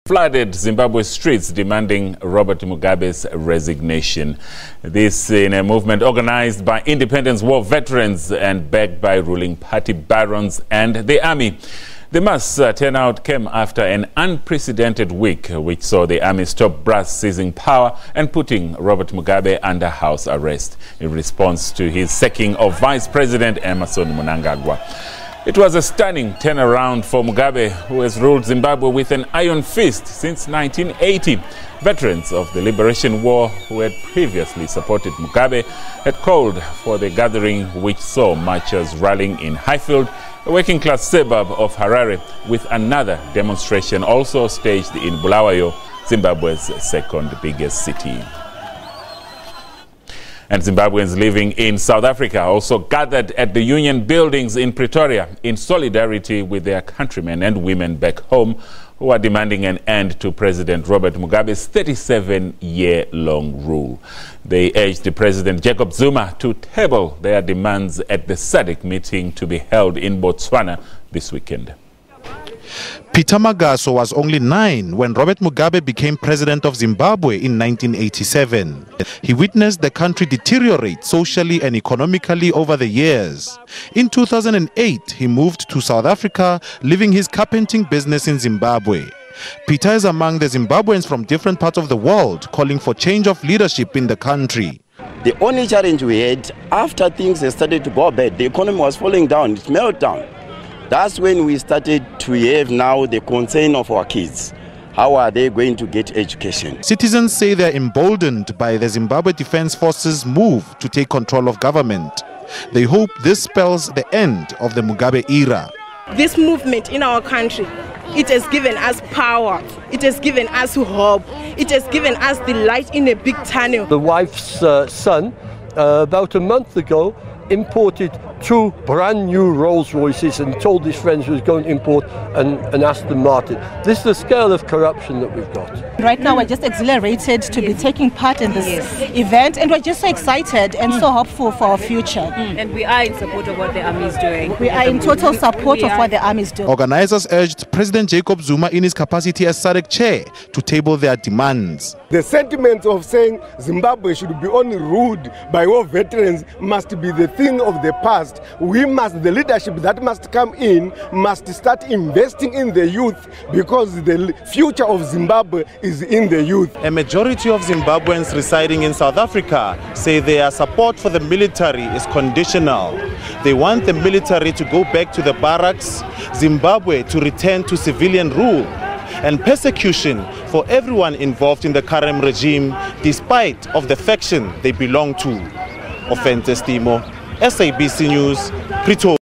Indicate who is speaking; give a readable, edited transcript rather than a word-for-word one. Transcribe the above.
Speaker 1: Flooded Zimbabwe's streets demanding Robert Mugabe's resignation. This in a movement organized by independence war veterans and backed by ruling party barons and the army. The mass turnout came after an unprecedented week which saw the army stop brass seizing power and putting Robert Mugabe under house arrest in response to his sacking of Vice President Emmerson Mnangagwa. It was a stunning turnaround for Mugabe, who has ruled Zimbabwe with an iron fist since 1980. Veterans of the Liberation War who had previously supported Mugabe had called for the gathering, which saw marchers rallying in Highfield, a working-class suburb of Harare, with another demonstration also staged in Bulawayo, Zimbabwe's second biggest city. And Zimbabweans living in South Africa also gathered at the Union buildings in Pretoria in solidarity with their countrymen and women back home who are demanding an end to President Robert Mugabe's 37-year-long rule. They urged President Jacob Zuma to table their demands at the SADC meeting to be held in Botswana this weekend.
Speaker 2: Peter Magaso was only 9 when Robert Mugabe became president of Zimbabwe in 1987. He witnessed the country deteriorate socially and economically over the years. In 2008, he moved to South Africa, leaving his carpenting business in Zimbabwe. Peter is among the Zimbabweans from different parts of the world calling for change of leadership in the country.
Speaker 3: The only challenge we had after things started to go bad, the economy was falling down, it melted down. That's when we started to have now the concern of our kids. How are they going to get education?
Speaker 2: Citizens say they are emboldened by the Zimbabwe Defense Forces' move to take control of government. They hope this spells the end of the Mugabe era.
Speaker 4: This movement in our country, it has given us power, it has given us hope, it has given us the light in a big tunnel.
Speaker 5: The wife's son, about a month ago, imported 2 brand new Rolls Royces and told his friends he was going to import an Aston Martin. This is the scale of corruption that we've got.
Speaker 6: Right now we're just exhilarated to be taking part in this event, and we're just so excited and so hopeful for our future.
Speaker 7: And we are in support of what the army is doing.
Speaker 6: We are in total support of what the army is doing.
Speaker 2: Organizers urged President Jacob Zuma in his capacity as SADC chair to table their demands.
Speaker 8: The sentiment of saying Zimbabwe should be only ruled by war veterans must be the thing of the past. The leadership that must come in must start investing in the youth, because the future of Zimbabwe is in the youth.
Speaker 2: A majority of Zimbabweans residing in South Africa say their support for the military is conditional. They want the military to go back to the barracks, Zimbabwe to return to civilian rule, and persecution for everyone involved in the current regime, despite of the faction they belong to. Offense Timo, SABC News, Pretoria.